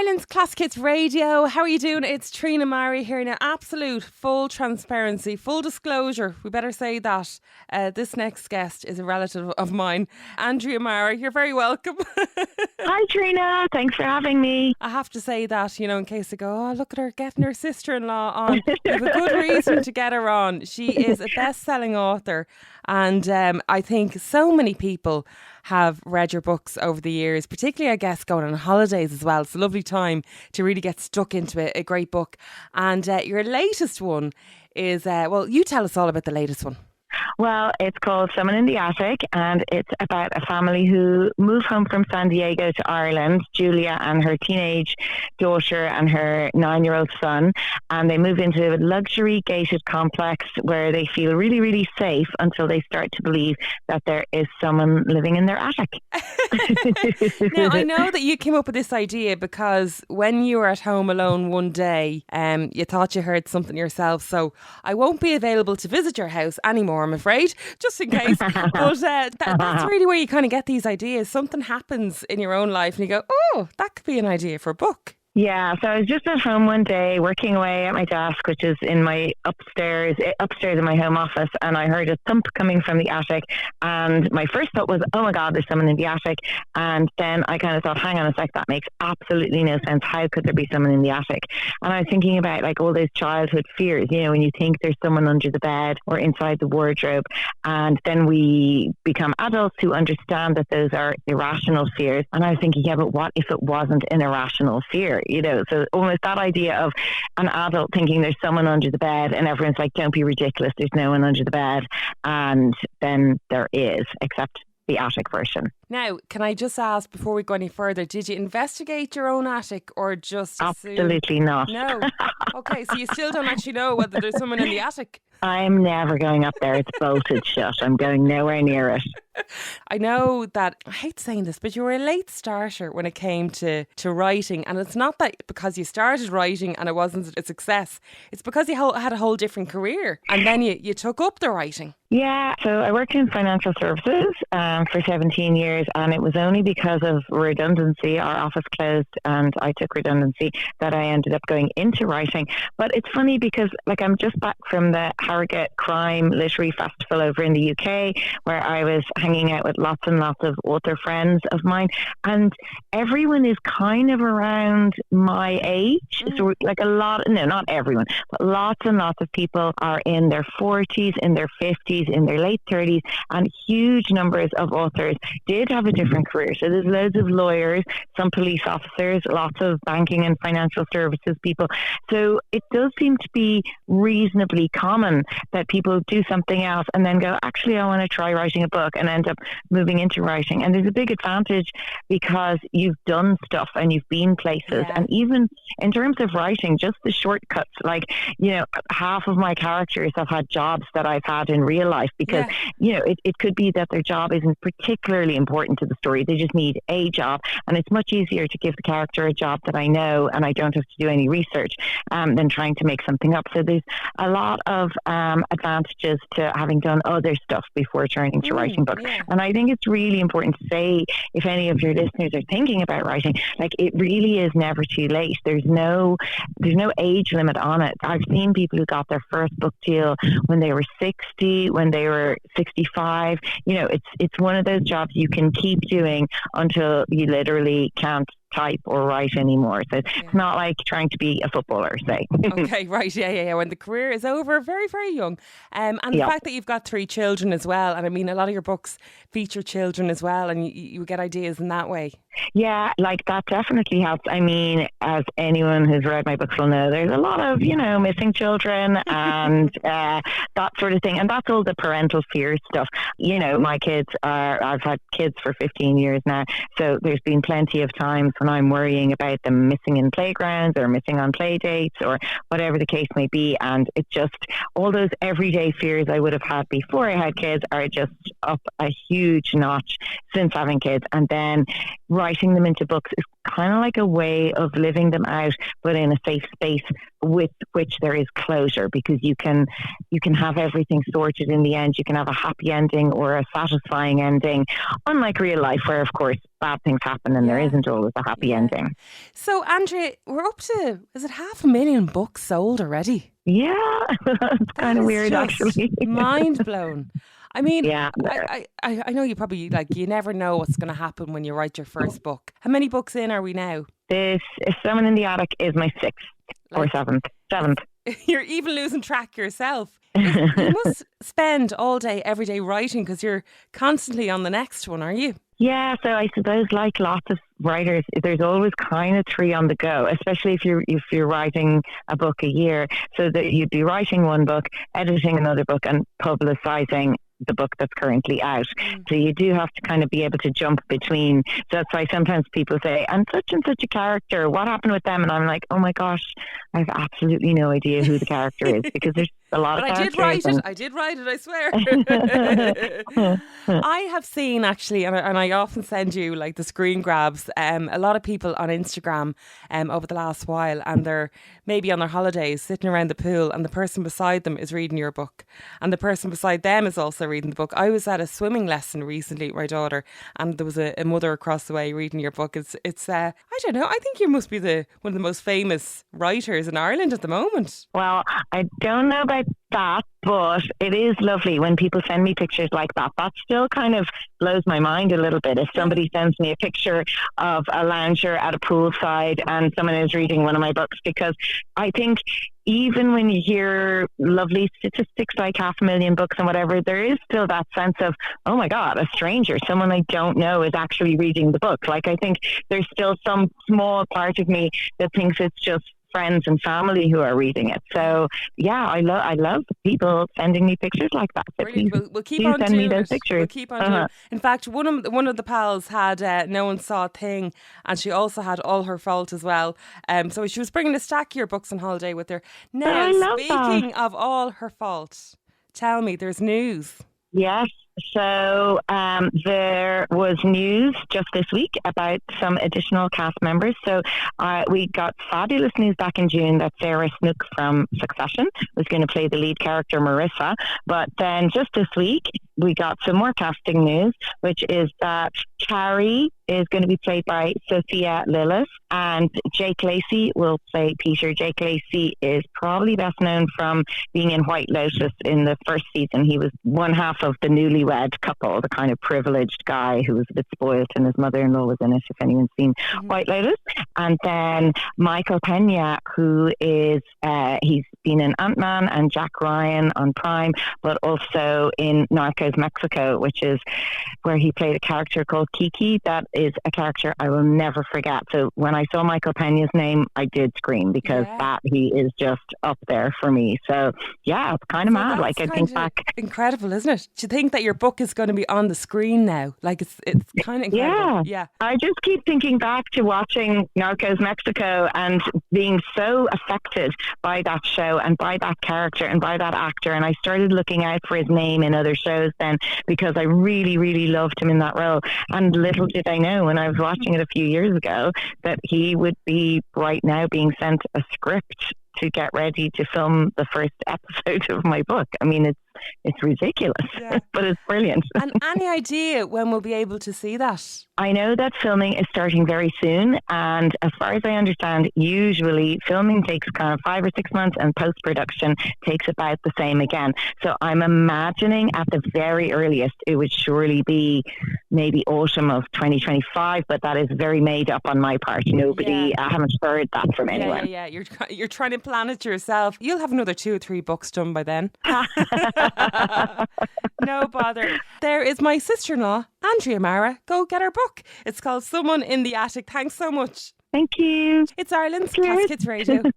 Ireland's Classic Hits Radio. How are you doing? It's Trina Mara here now. Absolute full transparency, full disclosure. We better say that this next guest is a relative of mine, Andrea Mara. You're very welcome. Hi Trina, thanks for having me. I have to say that, you know, in case they go, oh, look at her getting her sister-in-law on. We have a good reason to get her on. She is a best-selling author, and I think so many people have read your books over the years, particularly I guess going on holidays as well. It's a lovely time to really get stuck into a great book. And your latest one is, well, you tell us all about the latest one. Well, it's called Someone in the Attic, and it's about a family who move home from San Diego to Ireland, Julia and her teenage daughter and her 9-year-old son, and they move into a luxury gated complex where they feel really, really safe until they start to believe that there is someone living in their attic. Now, I know that you came up with this idea because when you were at home alone one day, you thought you heard something yourself, so I won't be available to visit your house anymore, I'm afraid, just in case. But that's really where you kind of get these ideas. Something happens in your own life and you go, oh, that could be an idea for a book. Yeah, so I was just at home one day working away at my desk, which is in my upstairs in my home office, and I heard a thump coming from the attic, and my first thought was, oh my God, there's someone in the attic. And then I kind of thought, hang on a sec, that makes absolutely no sense. How could there be someone in the attic? And I was thinking about like all those childhood fears, you know, when you think there's someone under the bed or inside the wardrobe, and then we become adults who understand that those are irrational fears. And I was thinking, yeah, but what if it wasn't an irrational fear? You know, so almost that idea of an adult thinking there's someone under the bed and everyone's like, don't be ridiculous, there's no one under the bed. And then there is, except the attic version. Now, can I just ask before we go any further, did you investigate your own attic or just assume? Absolutely not. No. Okay, so you still don't actually know whether there's someone in the attic. I'm never going up there. It's bolted shut. I'm going nowhere near it. I know that, I hate saying this, but you were a late starter when it came to writing. And it's not that because you started writing and it wasn't a success. It's because you had a whole different career. And then you took up the writing. Yeah, so I worked in financial services for 17 years, and it was only because of redundancy, our office closed and I took redundancy, that I ended up going into writing. But it's funny because like I'm just back from the Harrogate Crime Literary Festival over in the UK, where I was hanging out with lots and lots of author friends of mine, and everyone is kind of around my age. So like not everyone, but lots and lots of people are in their 40s, in their 50s, in their late 30s, and huge numbers of authors did have a different career. So there's loads of lawyers, some police officers, lots of banking and financial services people. So it does seem to be reasonably common that people do something else and then go, actually, I want to try writing a book, and end up moving into writing. And there's a big advantage because you've done stuff and you've been places. Yeah. And even in terms of writing, just the shortcuts, like, you know, half of my characters have had jobs that I've had in real life because, you know, it could be that their job isn't particularly important to the story. They just need a job. And it's much easier to give the character a job that I know and I don't have to do any research than trying to make something up. So there's a lot of advantages to having done other stuff before turning to writing books. Yeah. And I think it's really important to say, if any of your listeners are thinking about writing, like it really is never too late. There's no age limit on it. I've seen people who got their first book deal when they were 60, when they were 65. You know, it's one of those jobs you can keep doing until you literally can't type or write anymore. So it's not like trying to be a footballer, say. Okay, right, yeah. When the career is over, very, very young. And the fact that you've got 3 children as well, and I mean, a lot of your books feature children as well, and you get ideas in that way. Yeah, like that definitely helps. I mean, as anyone who's read my books will know, there's a lot of, you know, missing children and that sort of thing. And that's all the parental fear stuff. You know, my kids I've had kids for 15 years now. So there's been plenty of times when I'm worrying about them missing in playgrounds or missing on play dates or whatever the case may be. And it's just all those everyday fears I would have had before I had kids are just up a huge notch since having kids. And then writing them into books is kind of like a way of living them out, but in a safe space with which there is closure, because you can have everything sorted in the end. You can have a happy ending or a satisfying ending, unlike real life, where of course bad things happen and there isn't always a happy ending. So Andrea, we're up to, is it 500,000 books sold already? Yeah, that's kind of weird, actually. Mind blown. I mean, yeah. I know you probably, like, you never know what's going to happen when you write your first book. How many books in are we now? This Someone in the Attic is my sixth or seventh. You're even losing track yourself. You must spend all day, every day writing, because you're constantly on the next one, are you? Yeah, so I suppose like lots of writers, there's always kind of 3 on the go, especially if you're writing a book a year. So that you'd be writing one book, editing another book, and publicizing the book that's currently out. So you do have to kind of be able to jump between. So that's why sometimes people say, and such a character, what happened with them? And I'm like, oh my gosh, I have absolutely no idea who the character is, because there's a lot of characters. I did write it, I swear. I have seen, actually, and I often send you like the screen grabs, a lot of people on Instagram over the last while, and they're maybe on their holidays sitting around the pool, and the person beside them is reading your book, and the person beside them is also reading the book. I was at a swimming lesson recently with my daughter, and there was a mother across the way reading your book. It's I don't know, I think you must be one of the most famous writers in Ireland at the moment. Well, I don't know about that, but it is lovely when people send me pictures like that. That still kind of blows my mind a little bit. If somebody sends me a picture of a lounger at a poolside and someone is reading one of my books, because I think even when you hear lovely statistics like 500,000 books and whatever, there is still that sense of, oh my God, a stranger, someone I don't know, is actually reading the book. Like, I think there's still some small part of me that thinks it's just friends and family who are reading it. So yeah, I love people sending me pictures like that. So please, we'll keep on send me those it. pictures. We'll keep on doing it. In fact, one of the pals had No One Saw a Thing, and she also had All Her Fault as well. So she was bringing a stack of your books on holiday with her. Now, speaking of All Her Fault, tell me, there's news. Yes. So there was news just this week about some additional cast members. So we got fabulous news back in June that Sarah Snook from Succession was going to play the lead character Marissa. But then just this week, we got some more casting news, which is that Carrie is going to be played by Sophia Lillis, and Jake Lacey will play Peter. Jake Lacey is probably best known from being in White Lotus in the first season. He was one half of the newlywed couple, the kind of privileged guy who was a bit spoiled, and his mother-in-law was in it, if anyone's seen White Lotus. And then Michael Pena, who is, he's been in Ant-Man and Jack Ryan on Prime, but also in Narcos Mexico, which is where he played a character called Kiki. That is a character I will never forget. So when I saw Michael Pena's name, I did scream, because he is just up there for me. So yeah, it's kind of mad. Like, I think back, incredible, isn't it? Do you think that your book is going to be on the screen now? Like, it's kind of incredible. Yeah. I just keep thinking back to watching Narcos Mexico and being so affected by that show and by that character and by that actor. And I started looking out for his name in other shows then, because I really, really loved him in that role. And little did I know when I was watching it a few years ago that he would be right now being sent a script to get ready to film the first episode of my book. I mean, it's ridiculous, but it's brilliant. And any idea when we'll be able to see that? I know that filming is starting very soon, and as far as I understand, usually filming takes kind of 5 or 6 months, and post-production takes about the same again. So I'm imagining at the very earliest it would surely be maybe autumn of 2025, but that is very made up on my part. I haven't heard that from anyone. Yeah. You're trying to plan it yourself. You'll have another 2 or 3 books done by then. No bother. There is my sister-in-law, Andrea Mara. Go get her book. It's called Someone in the Attic. Thanks so much. Thank you. It's Ireland's Classic Hits Radio.